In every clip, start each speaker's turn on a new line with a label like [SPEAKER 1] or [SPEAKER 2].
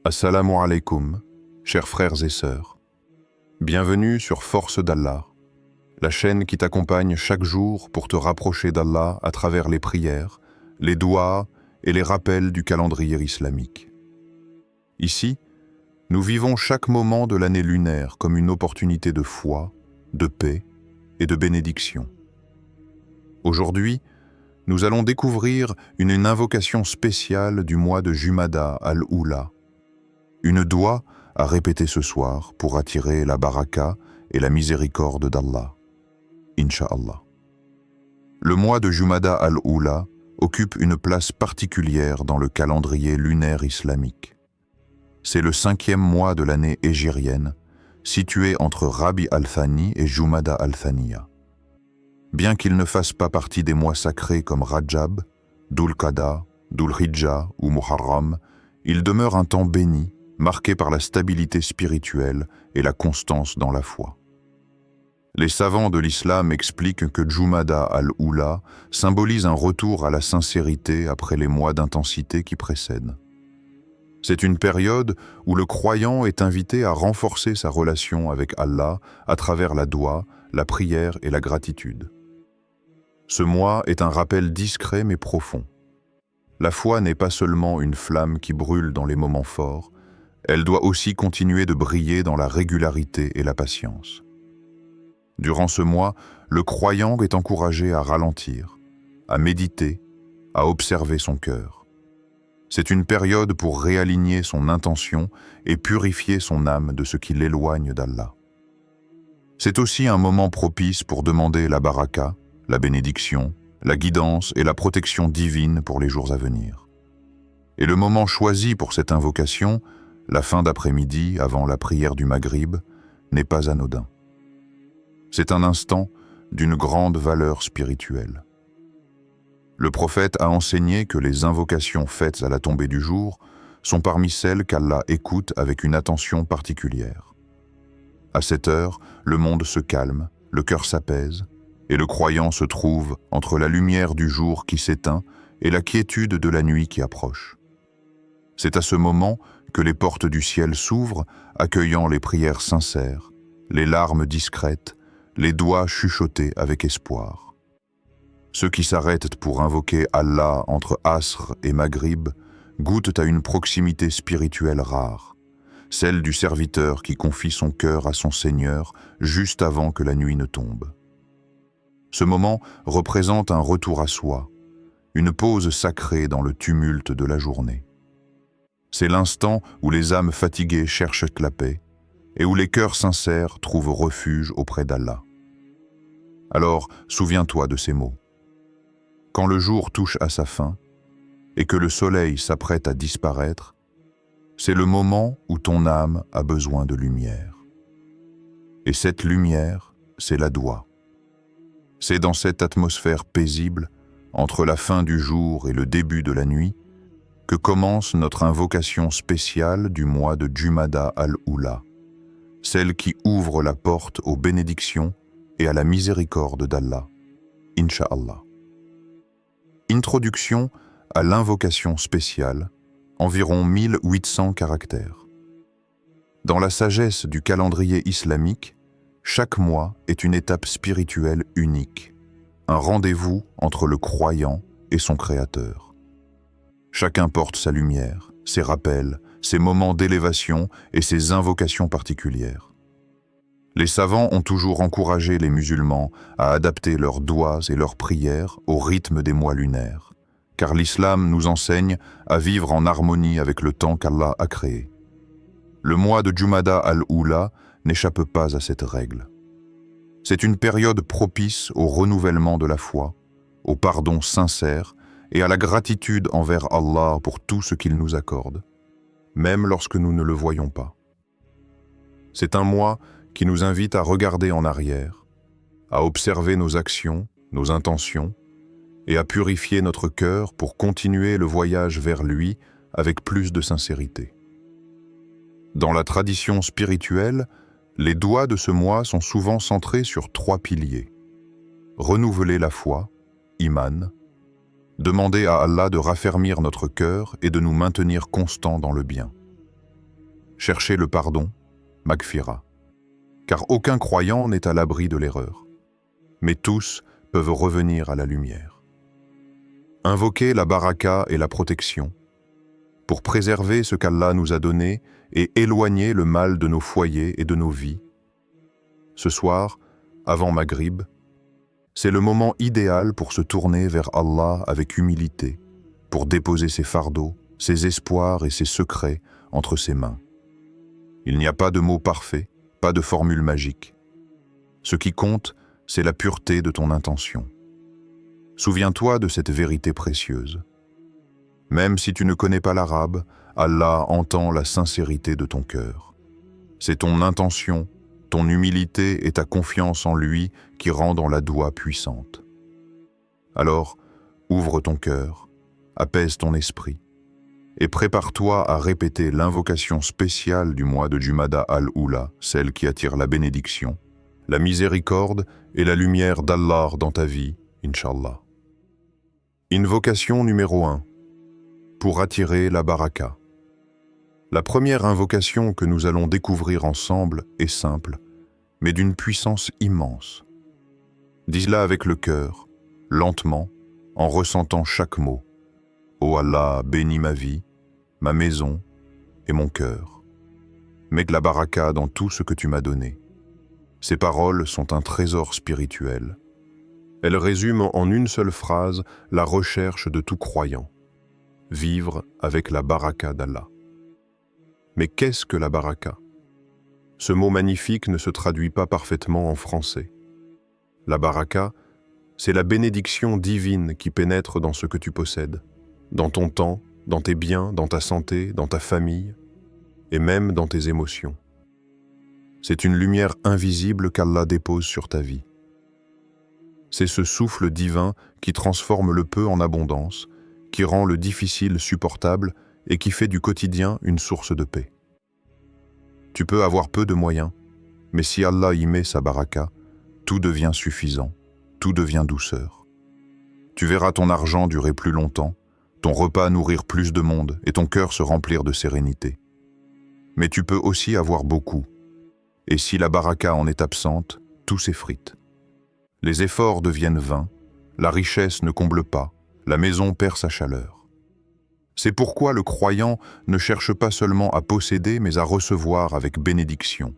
[SPEAKER 1] Assalamu alaikum, chers frères et sœurs. Bienvenue sur Force d'Allah, la chaîne qui t'accompagne chaque jour pour te rapprocher d'Allah à travers les prières, les doigts et les rappels du calendrier islamique. Ici, nous vivons chaque moment de l'année lunaire comme une opportunité de foi, de paix et de bénédiction. Aujourd'hui, nous allons découvrir une invocation spéciale du mois de Jumada al-Oula, une doua à répéter ce soir pour attirer la baraka et la miséricorde d'Allah. Inch'Allah. Le mois de Jumada al-Oula occupe une place particulière dans le calendrier lunaire islamique. C'est le 5e mois de l'année hégirienne, situé entre Rabi al-Thani et Jumada al-Thaniya. Bien qu'il ne fasse pas partie des mois sacrés comme Rajab, Dhul-Qada, Dhul-Hijjah ou Muharram, il demeure un temps béni, marqué par la stabilité spirituelle et la constance dans la foi. Les savants de l'islam expliquent que Jumada al-Oula symbolise un retour à la sincérité après les mois d'intensité qui précèdent. C'est une période où le croyant est invité à renforcer sa relation avec Allah à travers la doua, la prière et la gratitude. Ce mois est un rappel discret mais profond. La foi n'est pas seulement une flamme qui brûle dans les moments forts, elle doit aussi continuer de briller dans la régularité et la patience. Durant ce mois, le croyant est encouragé à ralentir, à méditer, à observer son cœur. C'est une période pour réaligner son intention et purifier son âme de ce qui l'éloigne d'Allah. C'est aussi un moment propice pour demander la baraka, la bénédiction, la guidance et la protection divine pour les jours à venir. Et le moment choisi pour cette invocation, la fin d'après-midi avant la prière du Maghrib, n'est pas anodin. C'est un instant d'une grande valeur spirituelle. Le prophète a enseigné que les invocations faites à la tombée du jour sont parmi celles qu'Allah écoute avec une attention particulière. À cette heure, le monde se calme, le cœur s'apaise, et le croyant se trouve entre la lumière du jour qui s'éteint et la quiétude de la nuit qui approche. C'est à ce moment que les portes du ciel s'ouvrent, accueillant les prières sincères, les larmes discrètes, les doigts chuchotés avec espoir. Ceux qui s'arrêtent pour invoquer Allah entre Asr et Maghrib goûtent à une proximité spirituelle rare, celle du serviteur qui confie son cœur à son Seigneur juste avant que la nuit ne tombe. Ce moment représente un retour à soi, une pause sacrée dans le tumulte de la journée. C'est l'instant où les âmes fatiguées cherchent la paix et où les cœurs sincères trouvent refuge auprès d'Allah. Alors, souviens-toi de ces mots. Quand le jour touche à sa fin et que le soleil s'apprête à disparaître, c'est le moment où ton âme a besoin de lumière. Et cette lumière, c'est la doua. C'est dans cette atmosphère paisible, entre la fin du jour et le début de la nuit, que commence notre invocation spéciale du mois de Jumada al-Oula, celle qui ouvre la porte aux bénédictions et à la miséricorde d'Allah. Inch'Allah. Introduction à l'invocation spéciale, environ 1800 caractères. Dans la sagesse du calendrier islamique, chaque mois est une étape spirituelle unique, un rendez-vous entre le croyant et son Créateur. Chacun porte sa lumière, ses rappels, ses moments d'élévation et ses invocations particulières. Les savants ont toujours encouragé les musulmans à adapter leurs doigts et leurs prières au rythme des mois lunaires, car l'islam nous enseigne à vivre en harmonie avec le temps qu'Allah a créé. Le mois de Jumada al-Oula n'échappe pas à cette règle. C'est une période propice au renouvellement de la foi, au pardon sincère et à la gratitude envers Allah pour tout ce qu'il nous accorde, même lorsque nous ne le voyons pas. C'est un mois qui nous invite à regarder en arrière, à observer nos actions, nos intentions, et à purifier notre cœur pour continuer le voyage vers lui avec plus de sincérité. Dans la tradition spirituelle, les doigts de ce mois sont souvent centrés sur 3 piliers. Renouveler la foi, iman, demander à Allah de raffermir notre cœur et de nous maintenir constants dans le bien. cherchez le pardon, Maghfira. Car aucun croyant n'est à l'abri de l'erreur. Mais tous peuvent revenir à la lumière. Invoquez la baraka et la protection pour préserver ce qu'Allah nous a donné et éloigner le mal de nos foyers et de nos vies. Ce soir, avant Maghrib, c'est le moment idéal pour se tourner vers Allah avec humilité, pour déposer ses fardeaux, ses espoirs et ses secrets entre ses mains. Il n'y a pas de mots parfaits, pas de formule magique. Ce qui compte, c'est la pureté de ton intention. Souviens-toi de cette vérité précieuse. Même si tu ne connais pas l'arabe, Allah entend la sincérité de ton cœur. C'est ton intention, ton humilité et ta confiance en lui qui rendent la doua puissante. Alors, ouvre ton cœur, apaise ton esprit et prépare-toi à répéter l'invocation spéciale du mois de Jumada al-Oula, celle qui attire la bénédiction, la miséricorde et la lumière d'Allah dans ta vie, Inch'Allah. Invocation numéro 1. Pour attirer la baraka. La première invocation que nous allons découvrir ensemble est simple, mais d'une puissance immense. Dis-la avec le cœur, lentement, en ressentant chaque mot. Ô Allah, bénis ma vie, ma maison et mon cœur. Mets de la baraka dans tout ce que tu m'as donné. Ces paroles sont un trésor spirituel. Elles résument en une seule phrase la recherche de tout croyant. Vivre avec la baraka d'Allah. Mais qu'est-ce que la baraka? Ce mot magnifique ne se traduit pas parfaitement en français. La baraka, c'est la bénédiction divine qui pénètre dans ce que tu possèdes, dans ton temps, dans tes biens, dans ta santé, dans ta famille, et même dans tes émotions. C'est une lumière invisible qu'Allah dépose sur ta vie. C'est ce souffle divin qui transforme le peu en abondance, qui rend le difficile supportable et qui fait du quotidien une source de paix. Tu peux avoir peu de moyens, mais si Allah y met sa baraka, tout devient suffisant, tout devient douceur. Tu verras ton argent durer plus longtemps, ton repas nourrir plus de monde et ton cœur se remplir de sérénité. Mais tu peux aussi avoir beaucoup, et si la baraka en est absente, tout s'effrite. Les efforts deviennent vains, la richesse ne comble pas, la maison perd sa chaleur. C'est pourquoi le croyant ne cherche pas seulement à posséder, mais à recevoir avec bénédiction.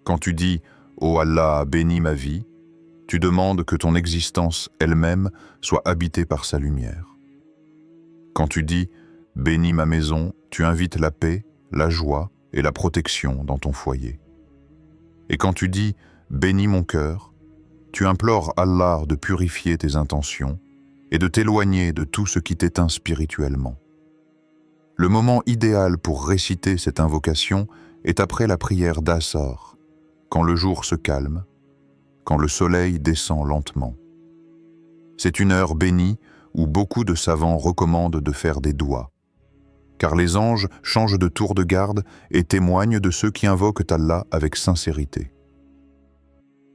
[SPEAKER 1] Quand tu dis « Ô Allah, bénis ma vie », tu demandes que ton existence elle-même soit habitée par sa lumière. Quand tu dis « Bénis ma maison », tu invites la paix, la joie et la protection dans ton foyer. Et quand tu dis « Bénis mon cœur », tu implores Allah de purifier tes intentions et de t'éloigner de tout ce qui t'éteint spirituellement. Le moment idéal pour réciter cette invocation est après la prière d'Assar, quand le jour se calme, quand le soleil descend lentement. C'est une heure bénie où beaucoup de savants recommandent de faire des douas, car les anges changent de tour de garde et témoignent de ceux qui invoquent Allah avec sincérité.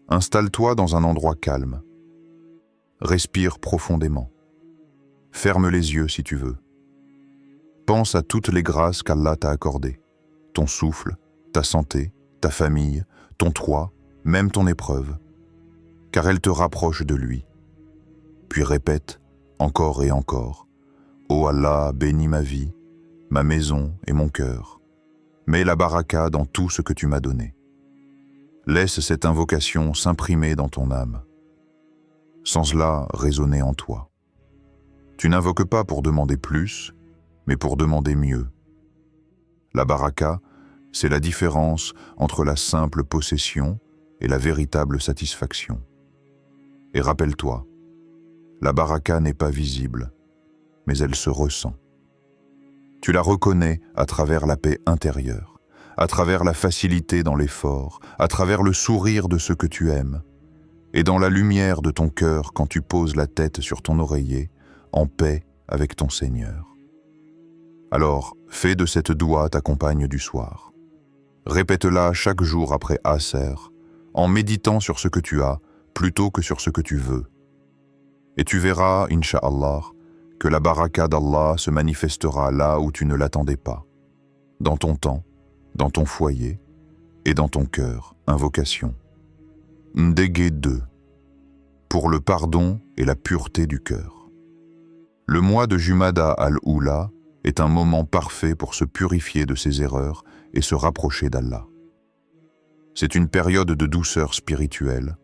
[SPEAKER 1] Installe-toi dans un endroit calme. Respire profondément. Ferme les yeux si tu veux. Pense à toutes les grâces qu'Allah t'a accordées. Ton souffle, ta santé, ta famille, ton toit, même ton épreuve. Car elles te rapprochent de lui. Puis répète, encore et encore, « Ô Allah, bénis ma vie, ma maison et mon cœur. Mets la baraka dans tout ce que tu m'as donné. » Laisse cette invocation s'imprimer dans ton âme. Sans cela résonner en toi. Tu n'invoques pas pour demander plus, mais pour demander mieux. La baraka, c'est la différence entre la simple possession et la véritable satisfaction. Et rappelle-toi, la baraka n'est pas visible, mais elle se ressent. Tu la reconnais à travers la paix intérieure, à travers la facilité dans l'effort, à travers le sourire de ceux que tu aimes, et dans la lumière de ton cœur quand tu poses la tête sur ton oreiller, en paix avec ton Seigneur. Alors, fais de cette doua ta compagne du soir. Répète-la chaque jour après Asr, en méditant sur ce que tu as, plutôt que sur ce que tu veux. Et tu verras, Inch'Allah, que la baraka d'Allah se manifestera là où tu ne l'attendais pas, dans ton temps, dans ton foyer et dans ton cœur. Invocation. Ndege 2. Pour le pardon et la pureté du cœur. Le mois de Jumada al-Oula est un moment parfait pour se purifier de ses erreurs et se rapprocher d'Allah. C'est une période de douceur spirituelle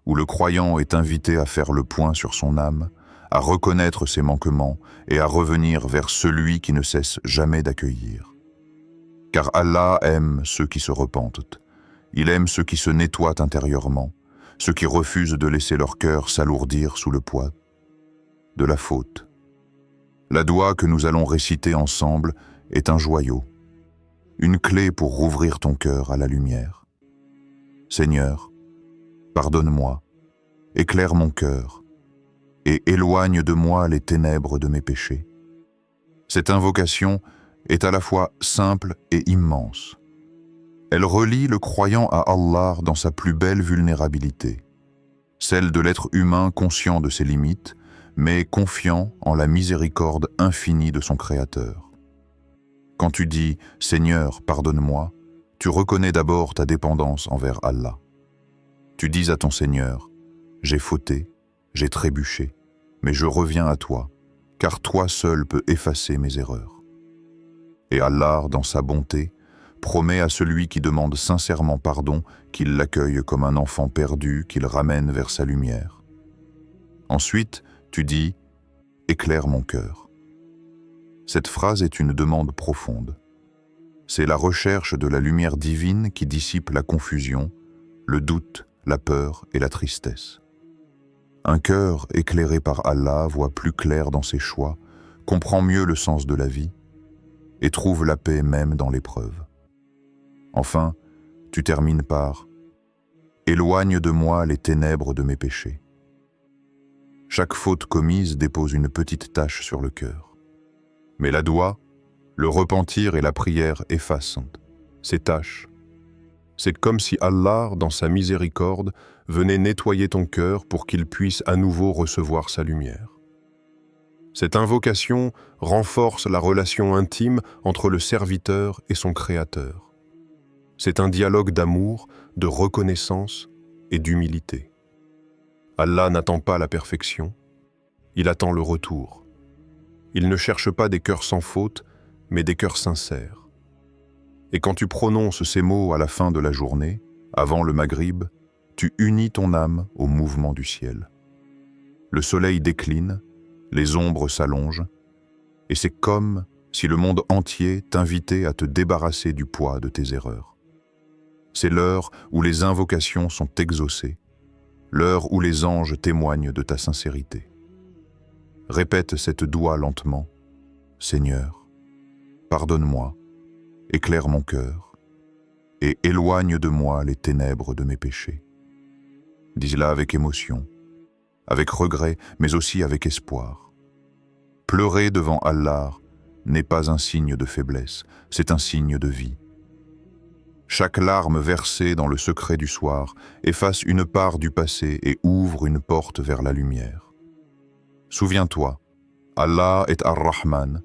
[SPEAKER 1] où le croyant est invité à faire le point sur son âme, à reconnaître ses manquements et à revenir vers celui qui ne cesse jamais d'accueillir. Car Allah aime ceux qui se repentent. Il aime ceux qui se nettoient intérieurement, ceux qui refusent de laisser leur cœur s'alourdir sous le poids de la faute. La doua que nous allons réciter ensemble est un joyau, une clé pour rouvrir ton cœur à la lumière. Seigneur, pardonne-moi, éclaire mon cœur et éloigne de moi les ténèbres de mes péchés. Cette invocation est à la fois simple et immense. Elle relie le croyant à Allah dans sa plus belle vulnérabilité, celle de l'être humain conscient de ses limites, mais confiant en la miséricorde infinie de son Créateur. Quand tu dis « Seigneur, pardonne-moi », tu reconnais d'abord ta dépendance envers Allah. Tu dis à ton Seigneur « J'ai fauté, j'ai trébuché, mais je reviens à toi, car toi seul peux effacer mes erreurs. » Et Allah, dans sa bonté, promet à celui qui demande sincèrement pardon qu'il l'accueille comme un enfant perdu, qu'il ramène vers sa lumière. Ensuite, tu dis « Éclaire mon cœur ». Cette phrase est une demande profonde. C'est la recherche de la lumière divine qui dissipe la confusion, le doute, la peur et la tristesse. Un cœur éclairé par Allah voit plus clair dans ses choix, comprend mieux le sens de la vie et trouve la paix même dans l'épreuve. Enfin, tu termines par « Éloigne de moi les ténèbres de mes péchés ». Chaque faute commise dépose une petite tache sur le cœur. Mais la doua, le repentir et la prière effacent ces taches. C'est comme si Allah, dans sa miséricorde, venait nettoyer ton cœur pour qu'il puisse à nouveau recevoir sa lumière. Cette invocation renforce la relation intime entre le serviteur et son Créateur. C'est un dialogue d'amour, de reconnaissance et d'humilité. Allah n'attend pas la perfection, il attend le retour. Il ne cherche pas des cœurs sans faute, mais des cœurs sincères. Et quand tu prononces ces mots à la fin de la journée, avant le Maghrib, tu unis ton âme au mouvement du ciel. Le soleil décline, les ombres s'allongent, et c'est comme si le monde entier t'invitait à te débarrasser du poids de tes erreurs. C'est l'heure où les invocations sont exaucées, l'heure où les anges témoignent de ta sincérité. Répète cette doua lentement. Seigneur, pardonne-moi, éclaire mon cœur et éloigne de moi les ténèbres de mes péchés. Dis-la avec émotion, avec regret, mais aussi avec espoir. Pleurer devant Allah n'est pas un signe de faiblesse, c'est un signe de vie. Chaque larme versée dans le secret du soir efface une part du passé et ouvre une porte vers la lumière. Souviens-toi, Allah est Ar-Rahman,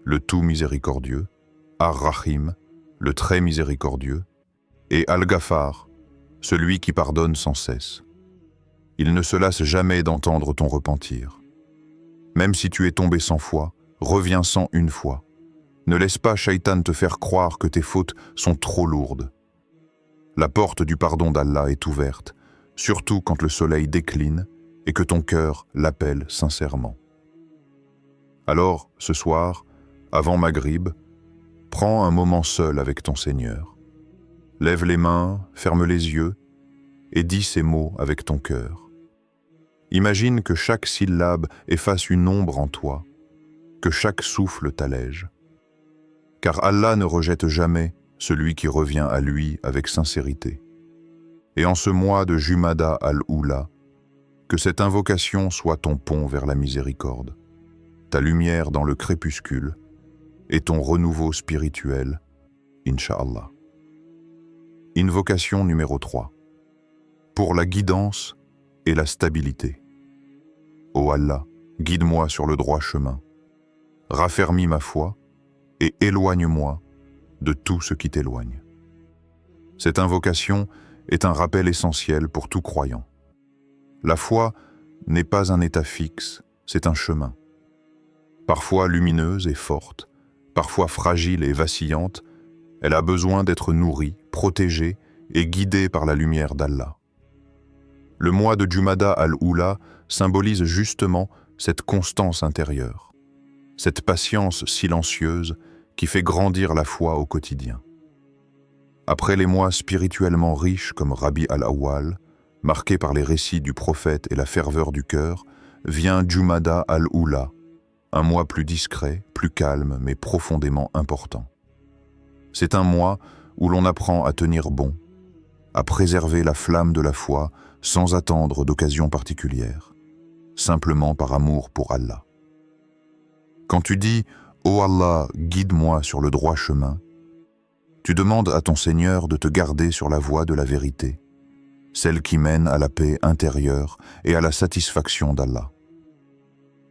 [SPEAKER 1] le tout miséricordieux, Ar-Rahim, le très miséricordieux, et Al-Ghafar, celui qui pardonne sans cesse. Il ne se lasse jamais d'entendre ton repentir. Même si tu es tombé 100 fois, reviens 101 fois. Ne laisse pas Shaitan te faire croire que tes fautes sont trop lourdes. La porte du pardon d'Allah est ouverte, surtout quand le soleil décline et que ton cœur l'appelle sincèrement. Alors, ce soir, avant Maghrib, prends un moment seul avec ton Seigneur. Lève les mains, ferme les yeux et dis ces mots avec ton cœur. Imagine que chaque syllabe efface une ombre en toi, que chaque souffle t'allège. Car Allah ne rejette jamais celui qui revient à lui avec sincérité. Et en ce mois de Jumada al-Oula, que cette invocation soit ton pont vers la miséricorde, ta lumière dans le crépuscule et ton renouveau spirituel, Inch'Allah. Invocation numéro 3. Pour la guidance et la stabilité. Ô Allah, guide-moi sur le droit chemin, raffermis ma foi et éloigne-moi de tout ce qui t'éloigne. Cette invocation est un rappel essentiel pour tout croyant. La foi n'est pas un état fixe, c'est un chemin. Parfois lumineuse et forte, parfois fragile et vacillante, elle a besoin d'être nourrie, protégée et guidée par la lumière d'Allah. Le mois de Jumada al-Oula symbolise justement cette constance intérieure, cette patience silencieuse qui fait grandir la foi au quotidien. Après les mois spirituellement riches comme Rabi al-Awwal, marqués par les récits du prophète et la ferveur du cœur, vient Jumada al-Oula, un mois plus discret, plus calme, mais profondément important. C'est un mois où l'on apprend à tenir bon, à préserver la flamme de la foi sans attendre d'occasion particulière, simplement par amour pour Allah. Quand tu dis « Ô Allah, guide-moi sur le droit chemin », tu demandes à ton Seigneur de te garder sur la voie de la vérité, celle qui mène à la paix intérieure et à la satisfaction d'Allah.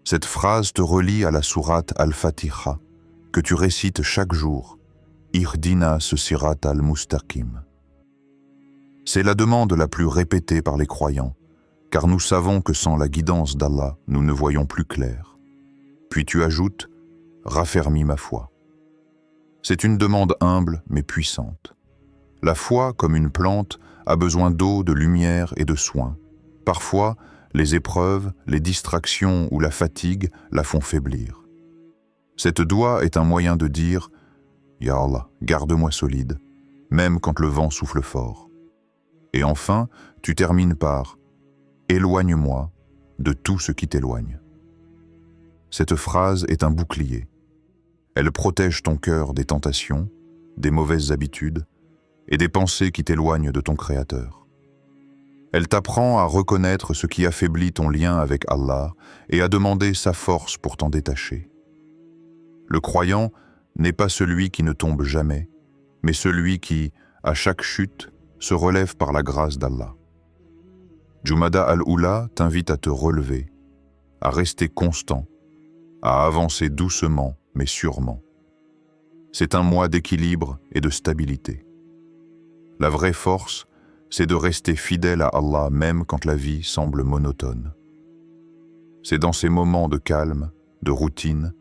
[SPEAKER 1] Cette phrase te relie à la sourate Al-Fatiha, que tu récites chaque jour, « Ihdina sirat al-mustaqim ». C'est la demande la plus répétée par les croyants, car nous savons que sans la guidance d'Allah, nous ne voyons plus clair. Puis tu ajoutes « Raffermis ma foi ». C'est une demande humble mais puissante. La foi, comme une plante, a besoin d'eau, de lumière et de soins. Parfois, les épreuves, les distractions ou la fatigue la font faiblir. Cette doua est un moyen de dire « Ya Allah, garde-moi solide », même quand le vent souffle fort. Et enfin, tu termines par « Éloigne-moi de tout ce qui t'éloigne ». Cette phrase est un bouclier. Elle protège ton cœur des tentations, des mauvaises habitudes et des pensées qui t'éloignent de ton Créateur. Elle t'apprend à reconnaître ce qui affaiblit ton lien avec Allah et à demander sa force pour t'en détacher. Le croyant n'est pas celui qui ne tombe jamais, mais celui qui, à chaque chute, se relève par la grâce d'Allah. Jumada al-Oula t'invite à te relever, à rester constant, à avancer doucement mais sûrement. C'est un mois d'équilibre et de stabilité. La vraie force, c'est de rester fidèle à Allah même quand la vie semble monotone. C'est dans ces moments de calme, de routine,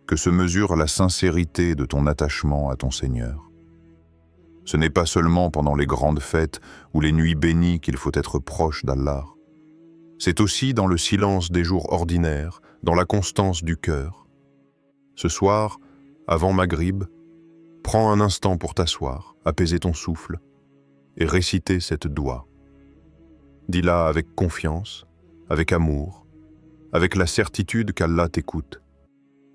[SPEAKER 1] que se mesure la sincérité de ton attachement à ton Seigneur. Ce n'est pas seulement pendant les grandes fêtes ou les nuits bénies qu'il faut être proche d'Allah. C'est aussi dans le silence des jours ordinaires, dans la constance du cœur. Ce soir, avant Maghrib, prends un instant pour t'asseoir, apaiser ton souffle et réciter cette doua. Dis-la avec confiance, avec amour, avec la certitude qu'Allah t'écoute.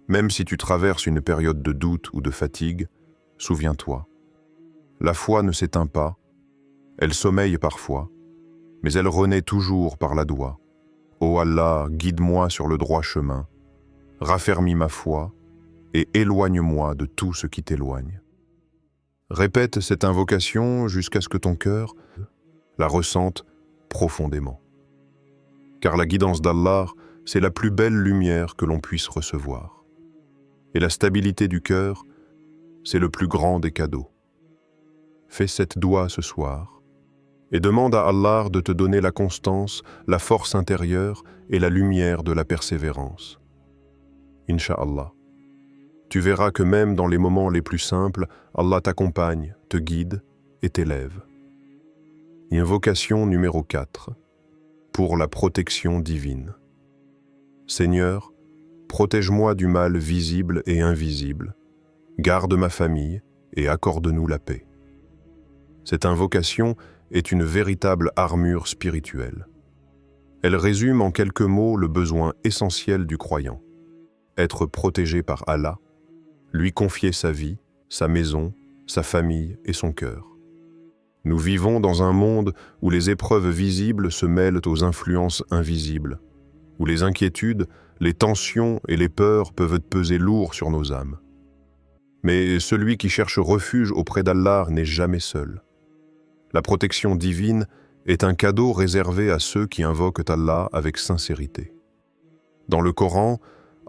[SPEAKER 1] Même si tu traverses une période de doute ou de fatigue, souviens-toi. La foi ne s'éteint pas, elle sommeille parfois, mais elle renaît toujours par la doua. Ô Allah, guide-moi sur le droit chemin, raffermis ma foi et éloigne-moi de tout ce qui t'éloigne. Répète cette invocation jusqu'à ce que ton cœur la ressente profondément. Car la guidance d'Allah, c'est la plus belle lumière que l'on puisse recevoir. Et la stabilité du cœur, c'est le plus grand des cadeaux. Fais cette doua ce soir et demande à Allah de te donner la constance, la force intérieure et la lumière de la persévérance. Inch'Allah. Tu verras que même dans les moments les plus simples, Allah t'accompagne, te guide et t'élève. Invocation numéro 4. Pour la protection divine. Seigneur, protège-moi du mal visible et invisible. Garde ma famille et accorde-nous la paix. Cette invocation est une véritable armure spirituelle. Elle résume en quelques mots le besoin essentiel du croyant. Être protégé par Allah, lui confier sa vie, sa maison, sa famille et son cœur. Nous vivons dans un monde où les épreuves visibles se mêlent aux influences invisibles, où les inquiétudes, les tensions et les peurs peuvent peser lourd sur nos âmes. Mais celui qui cherche refuge auprès d'Allah n'est jamais seul. La protection divine est un cadeau réservé à ceux qui invoquent Allah avec sincérité. Dans le Coran,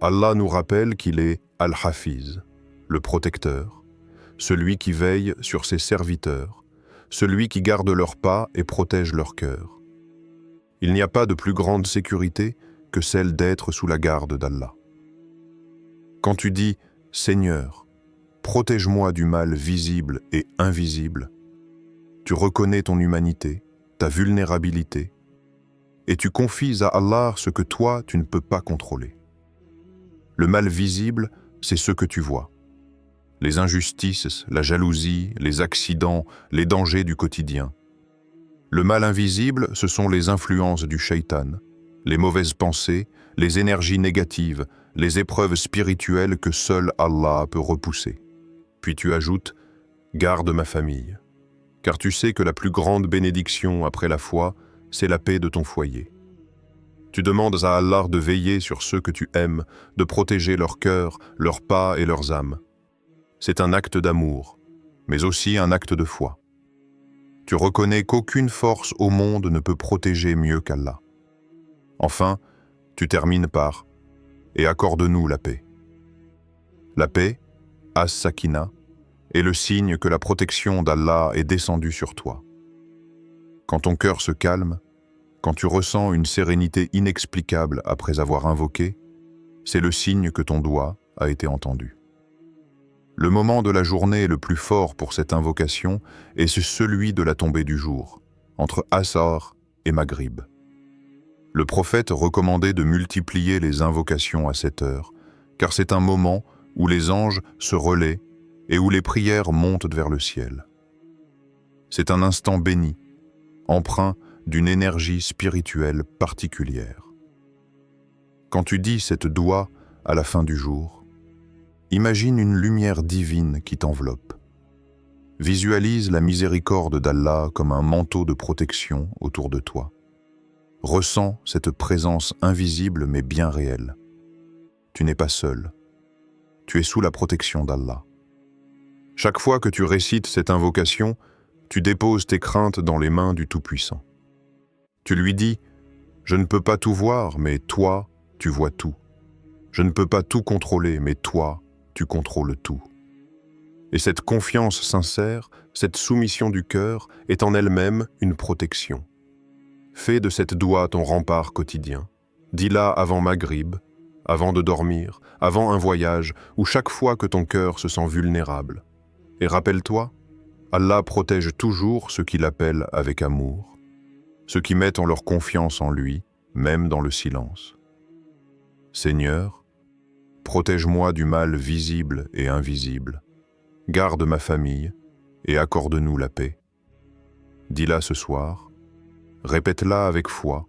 [SPEAKER 1] Allah nous rappelle qu'il est Al-Hafiz, le protecteur, celui qui veille sur ses serviteurs, celui qui garde leurs pas et protège leur cœur. Il n'y a pas de plus grande sécurité que celle d'être sous la garde d'Allah. Quand tu dis « Seigneur, protège-moi du mal visible et invisible », tu reconnais ton humanité, ta vulnérabilité, et tu confies à Allah ce que toi, tu ne peux pas contrôler. Le mal visible, c'est ce que tu vois. Les injustices, la jalousie, les accidents, les dangers du quotidien. Le mal invisible, ce sont les influences du shaitan, les mauvaises pensées, les énergies négatives, les épreuves spirituelles que seul Allah peut repousser. Puis tu ajoutes « Garde ma famille », car tu sais que la plus grande bénédiction après la foi, c'est la paix de ton foyer. Tu demandes à Allah de veiller sur ceux que tu aimes, de protéger leur cœur, leurs pas et leurs âmes. C'est un acte d'amour, mais aussi un acte de foi. Tu reconnais qu'aucune force au monde ne peut protéger mieux qu'Allah. Enfin, tu termines par « Et accorde-nous la paix ». La paix, as-sakina, est le signe que la protection d'Allah est descendue sur toi. Quand ton cœur se calme, quand tu ressens une sérénité inexplicable après avoir invoqué, c'est le signe que ton doigt a été entendu. Le moment de la journée le plus fort pour cette invocation est celui de la tombée du jour, entre Asar et Maghrib. Le prophète recommandait de multiplier les invocations à cette heure, car c'est un moment où les anges se relaient et où les prières montent vers le ciel. C'est un instant béni, empreint d'une énergie spirituelle particulière. Quand tu dis cette doua à la fin du jour, imagine une lumière divine qui t'enveloppe. Visualise la miséricorde d'Allah comme un manteau de protection autour de toi. Ressens cette présence invisible mais bien réelle. Tu n'es pas seul. Tu es sous la protection d'Allah. Chaque fois que tu récites cette invocation, tu déposes tes craintes dans les mains du Tout-Puissant. Tu lui dis « Je ne peux pas tout voir, mais toi, tu vois tout. Je ne peux pas tout contrôler, mais toi, tu contrôles tout. » Et cette confiance sincère, cette soumission du cœur est en elle-même une protection. Fais de cette doua ton rempart quotidien. Dis-la avant Maghrib, avant de dormir, avant un voyage, ou chaque fois que ton cœur se sent vulnérable. Et rappelle-toi, Allah protège toujours ceux qui l'appellent avec amour, ceux qui mettent en leur confiance en lui, même dans le silence. Seigneur, protège-moi du mal visible et invisible, garde ma famille et accorde-nous la paix. Dis-la ce soir, répète-la avec foi,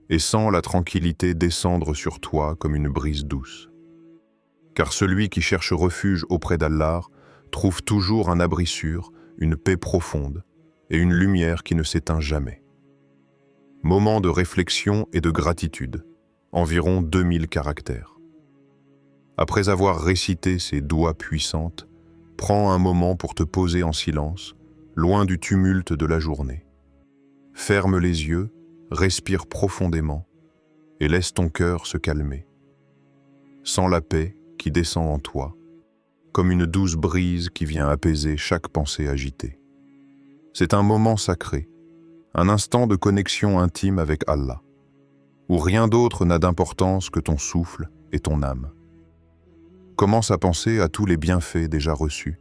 [SPEAKER 1] et sens la tranquillité descendre sur toi comme une brise douce. Car celui qui cherche refuge auprès d'Allah trouve toujours un abri sûr, une paix profonde et une lumière qui ne s'éteint jamais. Moment de réflexion et de gratitude, environ 2000 caractères. Après avoir récité ces douas puissantes, prends un moment pour te poser en silence, loin du tumulte de la journée. Ferme les yeux, respire profondément et laisse ton cœur se calmer. Sens la paix qui descend en toi, comme une douce brise qui vient apaiser chaque pensée agitée. C'est un moment sacré, un instant de connexion intime avec Allah, où rien d'autre n'a d'importance que ton souffle et ton âme. Commence à penser à tous les bienfaits déjà reçus,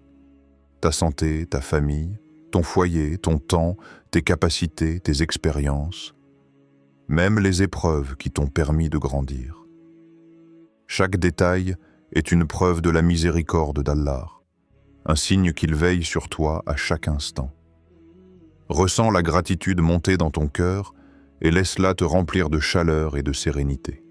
[SPEAKER 1] ta santé, ta famille, ton foyer, ton temps, tes capacités, tes expériences, même les épreuves qui t'ont permis de grandir. Chaque détail est une preuve de la miséricorde d'Allah, un signe qu'il veille sur toi à chaque instant. Ressens la gratitude monter dans ton cœur et laisse-la te remplir de chaleur et de sérénité.